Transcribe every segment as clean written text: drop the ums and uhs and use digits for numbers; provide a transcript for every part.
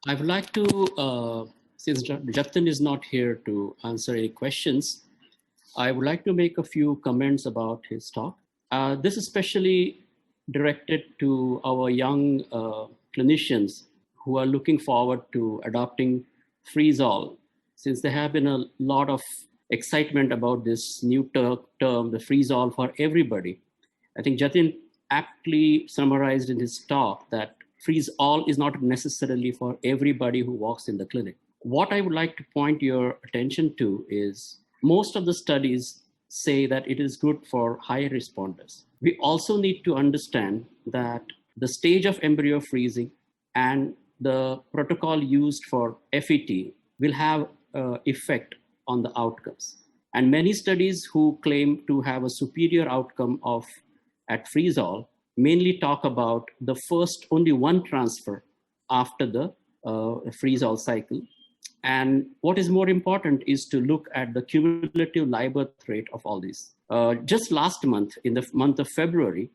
I would like to, since Jatin is not here to answer any questions, I would like to make a few comments about his talk. This is especially directed to our young clinicians who are looking forward to adopting freeze-all, since there have been a lot of excitement about this new term, the freeze-all for everybody. I think Jatin aptly summarized in his talk that freeze-all is not necessarily for everybody who walks in the clinic. What I would like to point your attention to is most of the studies say that it is good for high responders. We also need to understand that the stage of embryo freezing and the protocol used for FET will have effect on the outcomes. And many studies who claim to have a superior outcome of at freeze-all mainly talk about the first only one transfer after the freeze-all cycle. And what is more important is to look at the cumulative live birth rate of all these. Just last month, in the month of February,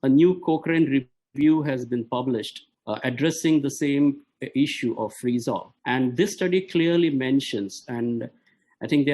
a new Cochrane review has been published addressing the same issue of freeze-all. And this study clearly mentions, and I think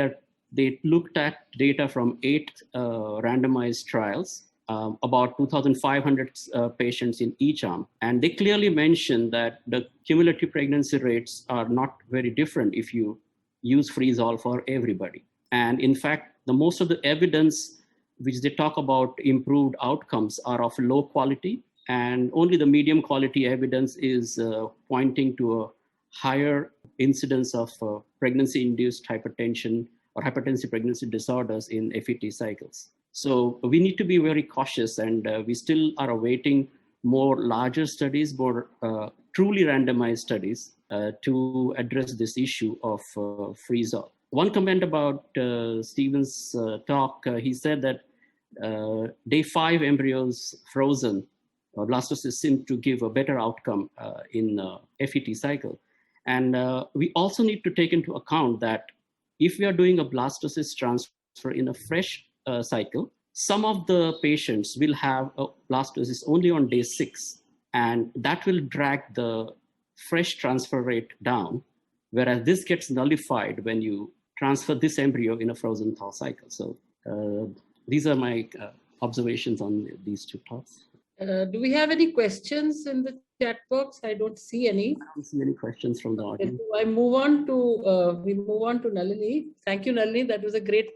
they looked at data from 8 randomized trials, about 2,500 patients in each arm. And they clearly mentioned that the cumulative pregnancy rates are not very different if you use freeze-all for everybody. And in fact, the most of the evidence which they talk about improved outcomes are of low quality, and only the medium quality evidence is pointing to a higher incidence of pregnancy-induced hypertension or hypertensive pregnancy disorders in FET cycles. So we need to be very cautious, and we still are awaiting more larger studies, more truly randomized studies to address this issue of freeze-all. One comment about Stephen's talk, he said that day 5 embryos frozen blastocysts seem to give a better outcome in FET cycle. And we also need to take into account that if we are doing a blastocyst transfer in a fresh cycle, some of the patients will have a blastocyst only on day 6, and that will drag the fresh transfer rate down, whereas this gets nullified when you transfer this embryo in a frozen thaw cycle. So these are my observations on these 2 talks. Do we have any questions in the chat box? I don't see any. I don't see any questions from the audience. So we move on to Nalini. Thank you, Nalini. That was a great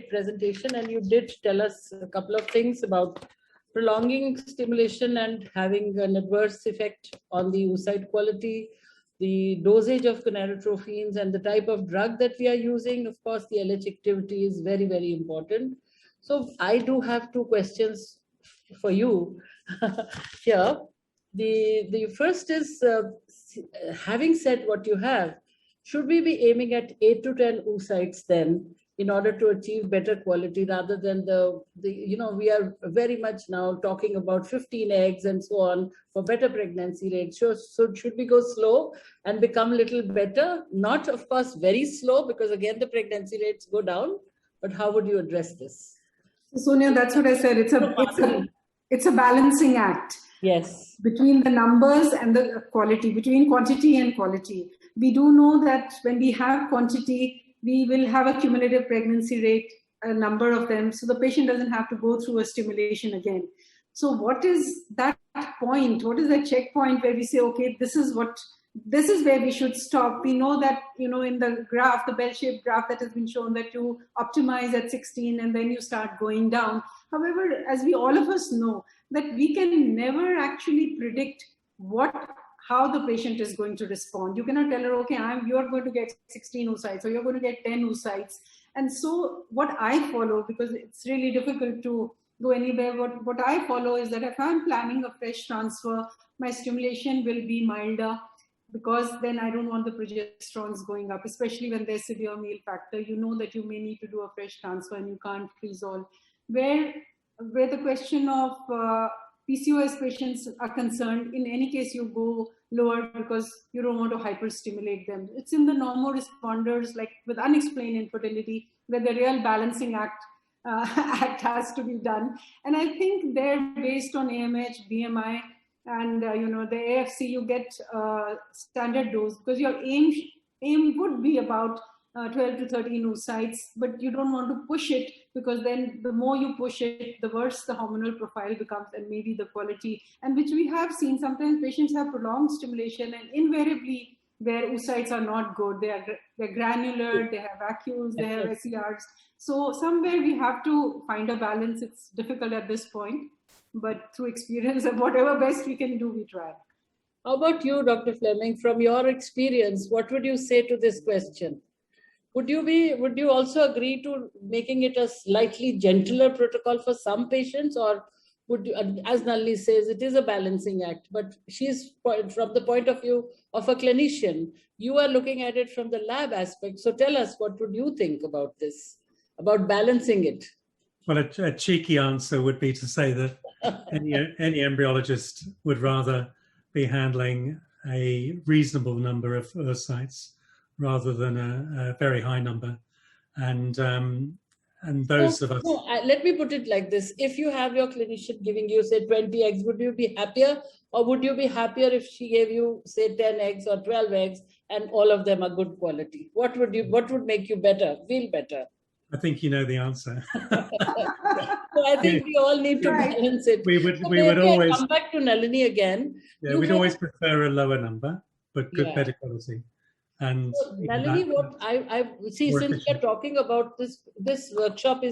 presentation, and you did tell us a couple of things about prolonging stimulation and having an adverse effect on the oocyte quality, the dosage of gonadotrophins, and the type of drug that we are using. Of course, the LH activity is very, very important. So I do have 2 questions for you here. The first is, having said what you have, should we be aiming at 8 to 10 oocytes then, in order to achieve better quality, rather than we are very much now talking about 15 eggs and so on for better pregnancy rates. So should we go slow and become a little better? Not, of course, very slow, because again, the pregnancy rates go down, but how would you address this? Sonia, that's what I said. It's a balancing act. Yes. Between the numbers and the quality, between quantity and quality. We do know that when we have quantity, we will have a cumulative pregnancy rate, a number of them, so the patient doesn't have to go through a stimulation again. So what is that point? What is that checkpoint where we say, okay, this is where we should stop? We know that, in the graph, the bell-shaped graph that has been shown, that you optimize at 16 and then you start going down. However, as all of us know, that we can never actually predict how the patient is going to respond. You cannot tell her, okay, you're going to get 16 oocytes, or you're going to get 10 oocytes. And so what I follow, because it's really difficult to go anywhere, what I follow is that if I'm planning a fresh transfer, my stimulation will be milder, because then I don't want the progesterones going up, especially when there's severe male factor. You know that you may need to do a fresh transfer and you can't freeze-all. Where the question of PCOS patients are concerned, in any case you go lower because you don't want to hyperstimulate them. It's in the normal responders, like with unexplained infertility, where the real balancing act has to be done. And I think they're based on AMH, BMI, And the AFC, you get standard dose, because your aim would be about 12 to 13 oocytes, but you don't want to push it, because then the more you push it, the worse the hormonal profile becomes, and maybe the quality. And which we have seen, sometimes patients have prolonged stimulation, and invariably their oocytes are not good. They're granular, they have vacuoles, they have SERs. So somewhere we have to find a balance. It's difficult at this point, but through experience and whatever best we can do, we try. How about you, Dr. Fleming? From your experience, what would you say to this question? Would you also agree to making it a slightly gentler protocol for some patients, or would you, as Nalini says, it is a balancing act, but she's from the point of view of a clinician, you are looking at it from the lab aspect. So tell us, what would you think about this, about balancing it? Well, a cheeky answer would be to say that any embryologist would rather be handling a reasonable number of oocytes rather than a very high number. And those of us... let me put it like this. If you have your clinician giving you, say, 20 eggs, would you be happier? Or would you be happier if she gave you, say, 10 eggs or 12 eggs and all of them are good quality? What would make you feel better? I think you know the answer. So I think we all need to balance it. We would always come back to Nalini again. Yeah, we'd always prefer a lower number, but better quality. And so, Nalini, what I see, since we're talking about this workshop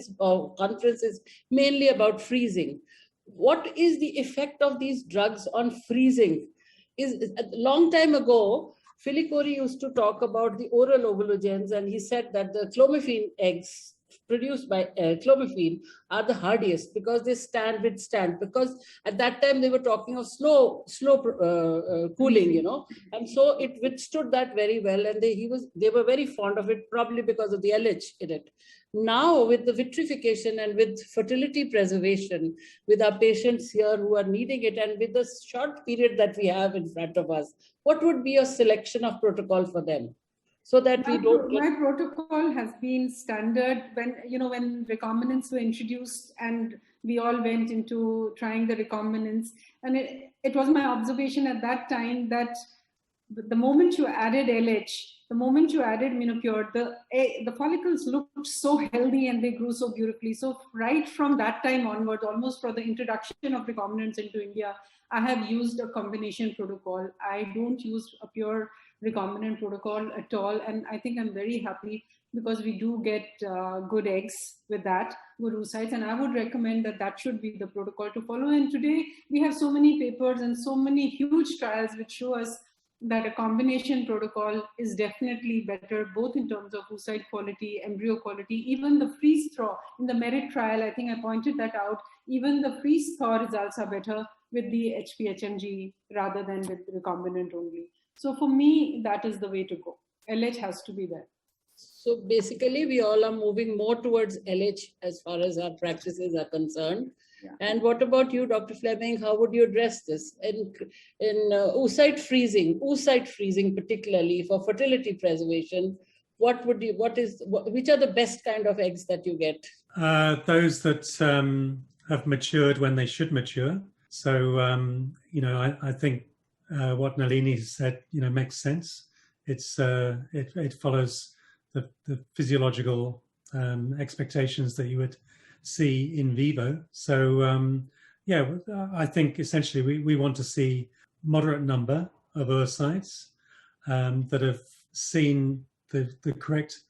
conference is mainly about freezing. What is the effect of these drugs on freezing? Is a long time ago, Filicori used to talk about the oral ovulagens, and he said that the clomiphene eggs produced by clomiphene are the hardiest because they withstand. Because at that time they were talking of slow cooling, and so it withstood that very well, and they were very fond of it, probably because of the LH in it. Now, with the vitrification and with fertility preservation, with our patients here who are needing it, and with the short period that we have in front of us, what would be a selection of protocol for them? So that we don't get... My protocol has been standard when recombinants were introduced, and we all went into trying the recombinants. And it was my observation at that time that the moment you added LH, the moment you added Minocure, the follicles looked so healthy and they grew so beautifully. So right from that time onwards, almost for the introduction of recombinants into India, I have used a combination protocol. I don't use a pure recombinant protocol at all, and I think I'm very happy because we do get good eggs with that, good oocytes, and I would recommend that should be the protocol to follow. And today we have so many papers and so many huge trials which show us that a combination protocol is definitely better, both in terms of oocyte quality, embryo quality, even the freeze-thaw. In the Merit trial, I think I pointed that out, even the freeze-thaw results are better with the HPHMG rather than with recombinant only. So for me, that is the way to go. LH has to be there. So basically, we all are moving more towards LH as far as our practices are concerned. Yeah. And what about you, Dr. Fleming? How would you address this in oocyte freezing, particularly for fertility preservation? Which are the best kind of eggs that you get? Those that have matured when they should mature. So I think what Nalini said, makes sense. It follows the physiological expectations that you would see in vivo. So I think essentially we want to see moderate number of oocytes that have seen the correct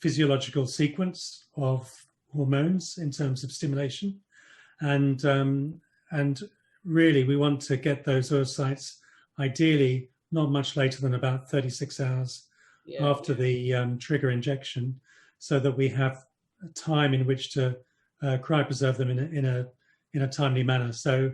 physiological sequence of hormones in terms of stimulation, and really we want to get those oocytes ideally not much later than about 36 hours after the trigger injection, so that we have time in which to cryopreserve them in a timely manner. So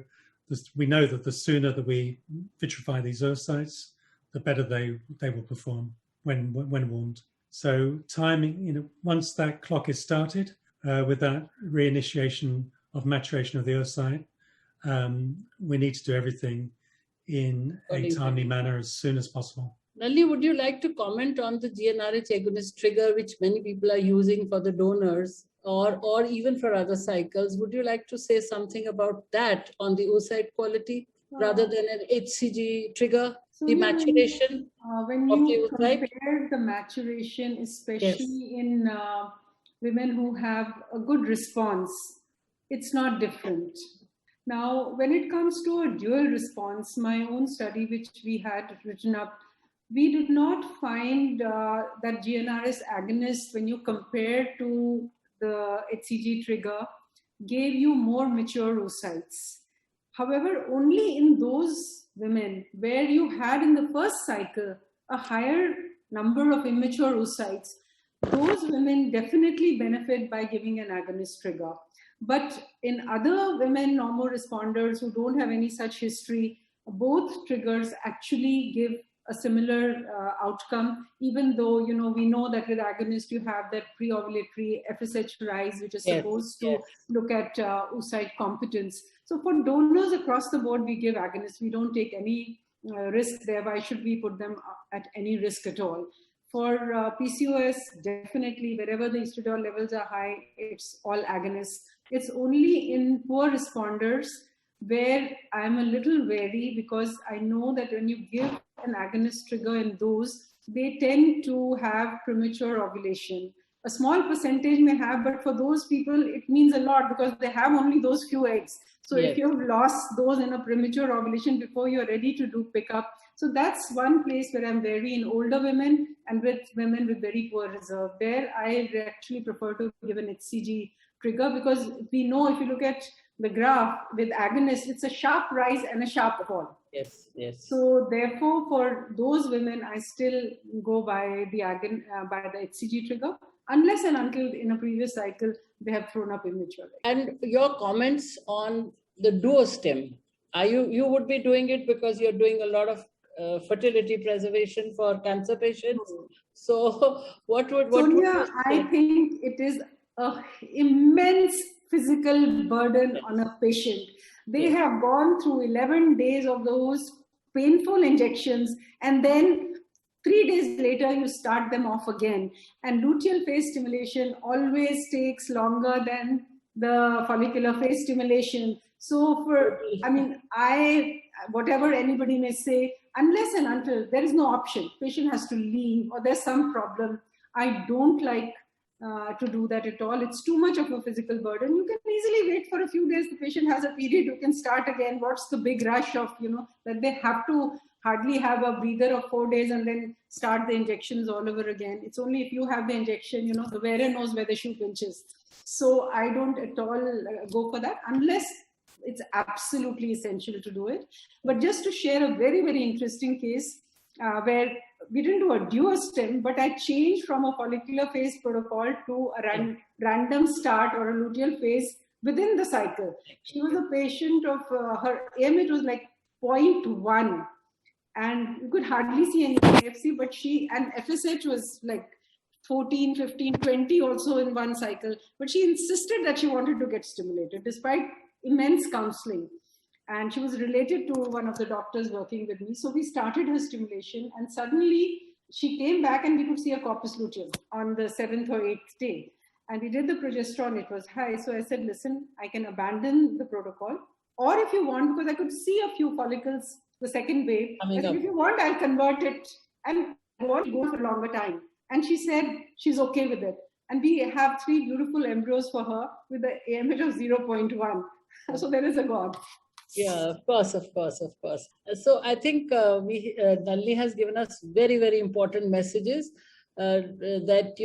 we know that the sooner that we vitrify these oocytes, the better they will perform when warmed. So timing, once that clock is started with that reinitiation of maturation of the oocyte, we need to do everything in a timely manner as soon as possible. Nalini, would you like to comment on the GnRH agonist trigger, which many people are using for the donors or even for other cycles? Would you like to say something about that on the oocyte quality? rather than an HCG trigger, So the maturation when of you the oocyte? compare the maturation, especially in women who have a good response, it's not different. Now, when it comes to a dual response, my own study, which we had written up, we did not find that GnRS agonist, when you compare to the HCG trigger, gave you more mature oocytes. However, only in those women where you had in the first cycle a higher number of immature oocytes, those women definitely benefit by giving an agonist trigger. But in other women, normoresponders who don't have any such history, both triggers actually give a similar outcome, even though, we know that with agonist you have that pre-ovulatory FSH rise, which is supposed to look at oocyte competence. So for donors across the board, we give agonists. We don't take any risk there. Why should we put them at any risk at all? For PCOS, definitely, wherever the estradiol levels are high, it's all agonists. It's only in poor responders where I'm a little wary, because I know that when you give an agonist trigger in those, they tend to have premature ovulation. A small percentage may have, but for those people, it means a lot because they have only those few eggs. So if you've lost those in a premature ovulation before you're ready to do pickup, so that's one place where I'm wary in older women and with women with very poor reserve. There, I actually prefer to give an HCG trigger, because we know if you look at the graph with agonists, it's a sharp rise and a sharp fall. Yes. So therefore, for those women, I still go by the HCG trigger, unless and until in a previous cycle they have thrown up immature. And your comments on the duostem, you would be doing it because you're doing a lot of fertility preservation for cancer patients. So Sonia, I think it is an immense physical burden on a patient. They have gone through 11 days of those painful injections, and then 3 days later you start them off again. And luteal phase stimulation always takes longer than the follicular phase stimulation. So whatever anybody may say, unless and until there is no option, patient has to leave or there's some problem, I don't like to do that at all. It's too much of a physical burden. You can easily wait for a few days. The patient has a period, you can start again. What's the big rush of, that they have to hardly have a breather of 4 days and then start the injections all over again. It's only if you have the injection, the wearer knows where the shoe pinches. So I don't at all go for that unless it's absolutely essential to do it. But just to share a very, very interesting case where we didn't do a duostem, but I changed from a follicular phase protocol to a random start or a luteal phase within the cycle. She was a patient of her AMH was like 0.1 and you could hardly see any AFC, but and FSH was like 14, 15, 20 also in one cycle. But she insisted that she wanted to get stimulated despite immense counseling. And she was related to one of the doctors working with me. So we started her stimulation and suddenly she came back and we could see a corpus luteum on the 7th or 8th day. And we did the progesterone, it was high. So I said, listen, I can abandon the protocol. Or if you want, because I could see a few follicles, the second wave, I said, if you want, I'll convert it and go for a longer time. And she said she's okay with it. And we have 3 beautiful embryos for her with the AMH of 0.1. So there is a God. Yeah, of course. So I think Nalini has given us very, very important messages that,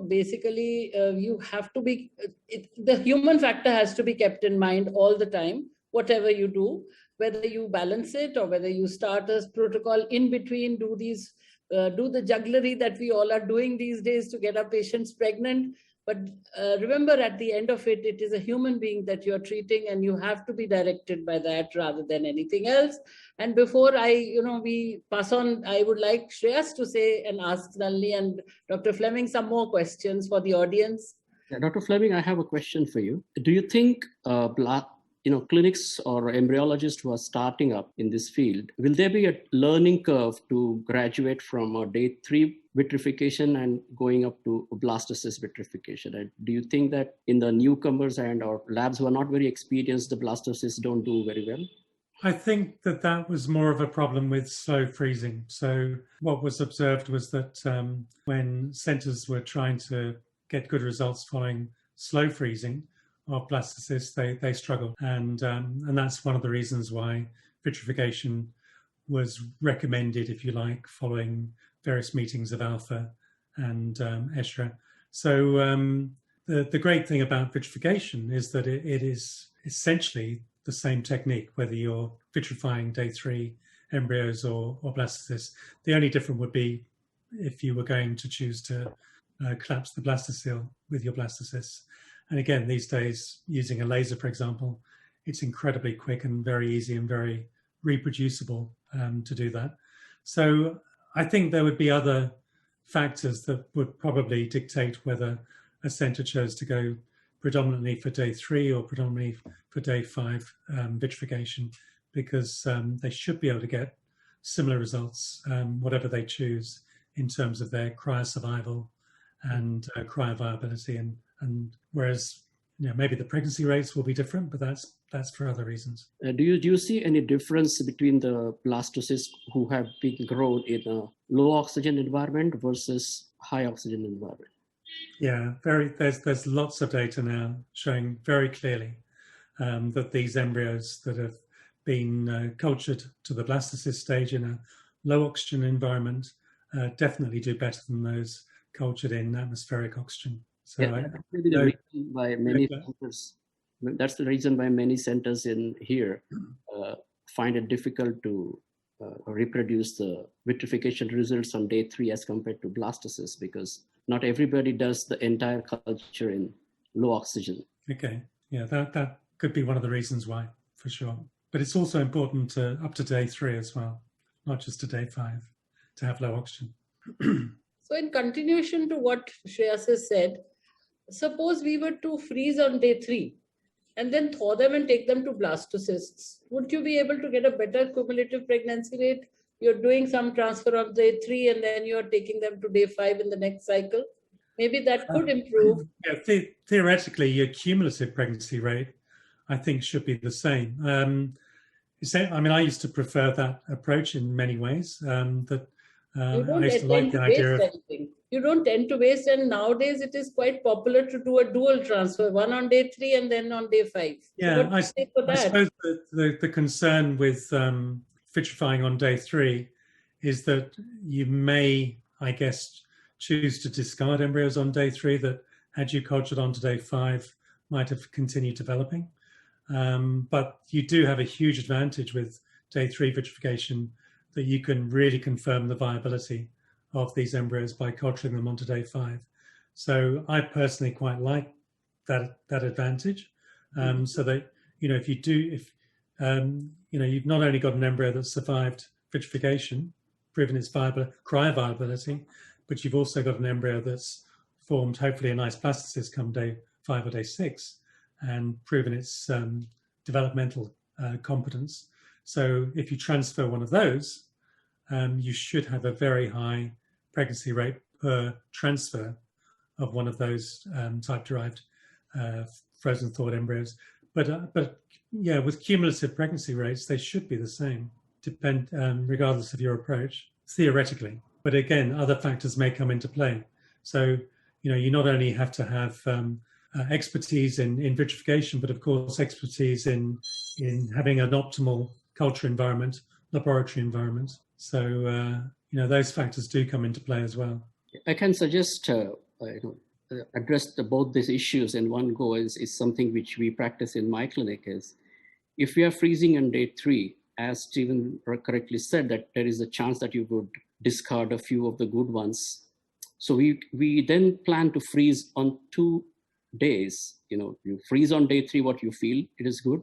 basically you have to be, the human factor has to be kept in mind all the time, whatever you do, whether you balance it or whether you start a protocol in between, do the jugglery that we all are doing these days to get our patients pregnant. But remember, at the end of it, it is a human being that you're treating and you have to be directed by that rather than anything else. And before we pass on, I would like Shreyas to say and ask Nalini and Dr. Fleming some more questions for the audience. Yeah, Dr. Fleming, I have a question for you. Do you think clinics or embryologists who are starting up in this field, will there be a learning curve to graduate from day 3 vitrification and going up to blastocyst vitrification? And do you think that in the newcomers and our labs who are not very experienced, the blastocysts don't do very well? I think that was more of a problem with slow freezing. So what was observed was that when centres were trying to get good results following slow freezing of blastocysts, they struggled. And that's one of the reasons why vitrification was recommended, if you like, following various meetings of Alpha and ESHRE. So the great thing about vitrification is that it is essentially the same technique, whether you're vitrifying day 3 embryos or blastocysts. The only difference would be if you were going to choose to collapse the blastocele with your blastocysts. And again, these days, using a laser, for example, it's incredibly quick and very easy and very reproducible to do that. So I think there would be other factors that would probably dictate whether a centre chose to go predominantly for day 3 or predominantly for day 5 vitrification, because they should be able to get similar results, whatever they choose, in terms of their cryosurvival and cryoviability. And whereas, maybe the pregnancy rates will be different, but that's for other reasons. Do you see any difference between the blastocysts who have been grown in a low oxygen environment versus high oxygen environment? Yeah, there's lots of data now showing very clearly that these embryos that have been cultured to the blastocyst stage in a low oxygen environment definitely do better than those cultured in atmospheric oxygen. So that's the reason why many centers in here find it difficult to reproduce the vitrification results on day 3 as compared to blastocysts, because not everybody does the entire culture in low oxygen. Okay, yeah, that could be one of the reasons why, for sure. But it's also important up to day 3 as well, not just to day 5, to have low oxygen. So in continuation to what Shreyas has said, suppose we were to freeze on day 3 and then thaw them and take them to blastocysts, would you be able to get a better cumulative pregnancy rate? You're doing some transfer on day 3 and then you're taking them to day 5 in the next cycle. Maybe that could improve. Yeah, theoretically, your cumulative pregnancy rate, I think, should be the same. I used to prefer that approach in many ways. I used to like the idea of anything. You don't tend to waste, and nowadays it is quite popular to do a dual transfer, one on day 3 and then on day 5. Yeah, I suppose the concern with vitrifying on day 3 is that you may, I guess, choose to discard embryos on day 3 that, had you cultured on to day 5, might have continued developing. But you do have a huge advantage with day 3 vitrification, that you can really confirm the viability of these embryos by culturing them onto day 5. So I personally quite like that advantage. So that, if you've not only got an embryo that's survived vitrification, proven its cryoviability, but you've also got an embryo that's formed hopefully a nice blastocyst come day 5 or day 6 and proven its developmental competence. So if you transfer one of those, you should have a very high pregnancy rate per transfer of one of those type-derived frozen thawed embryos. But yeah, with cumulative pregnancy rates, they should be the same, regardless of your approach, theoretically. But again, other factors may come into play. So, you not only have to have expertise in vitrification, but of course expertise in having an optimal culture environment, laboratory environment. So, those factors do come into play as well. I can suggest address both these issues in one go is something which we practice in my clinic. Is if we are freezing on day 3, as Stephen correctly said, that there is a chance that you would discard a few of the good ones. So we then plan to freeze on 2 days. You freeze on day 3 what you feel it is good.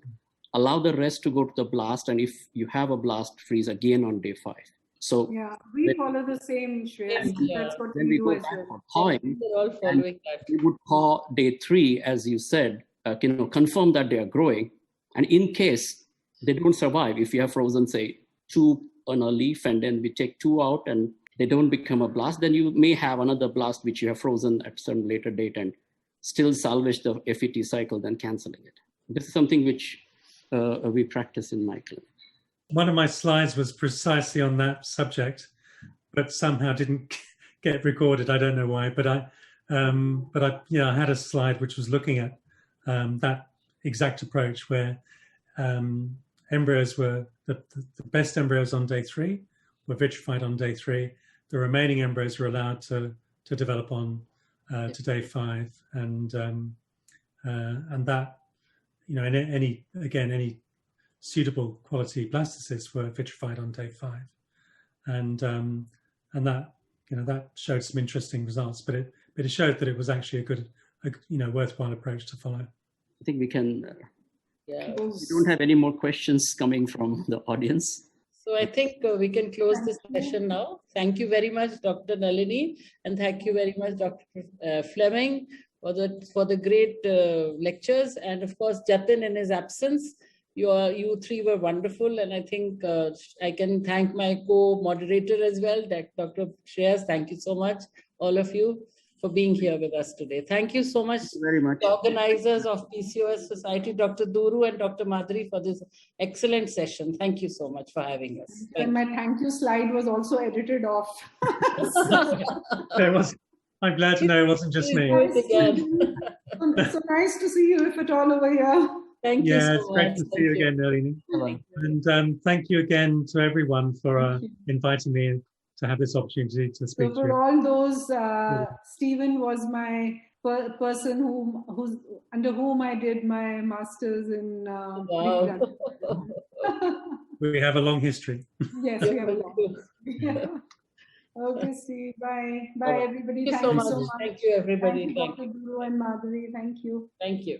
Allow the rest to go to the blast, and if you have a blast, freeze again on day 5. So yeah, we follow the same, Shreyas. Yeah. That's what then we we do go as back well. for thawing. They're all following that. We would thaw day 3, as you said, confirm that they are growing. And in case they don't survive, if you have frozen, say, 2 on a leaf, and then we take 2 out and they don't become a blast, then you may have another blast which you have frozen at some later date and still salvage the FET cycle, then canceling it. This is something which we practice in my clinic. one of my slides was precisely on that subject, but somehow didn't get recorded. I don't know why, but I had a slide which was looking at that exact approach where embryos were the best embryos on day 3 were vitrified on day 3. The remaining embryos were allowed to develop on to day 5, and that, you know, any suitable quality blastocysts were vitrified on day 5, and that, you know, that showed some interesting results, but it showed that it was actually a good, worthwhile approach to follow. I think we can. Yeah. We don't have any more questions coming from the audience. So I think we can close this session now. Thank you very much, Dr. Nalini, and thank you very much, Dr. Fleming, for the great lectures, and of course Jatin in his absence. You three were wonderful, and I think I can thank my co-moderator as well, Dr. Shreyas. Thank you so much, all of you, for being here with us today. Thank you so much, very much, the organizers of PCOS Society, Dr. Duru and Dr. Madhuri, for this excellent session. Thank you so much for having us. And my thank you slide was also edited off. I'm glad to know it wasn't just me. So nice to see you, if at all, over here. Thank you so much. Yeah, it's great to see you again, Nalini. And thank you again to everyone for inviting me to have this opportunity to speak to you. For all those, Stephen was my person under whom I did my master's in wow. We have a long history. Yes, we have a long history. Yeah. Okay, Steve. Bye. Bye, everybody. Thank you so much. Thank you, everybody. Thank you, Dr. Duru and Madhuri. Thank you. Thank you.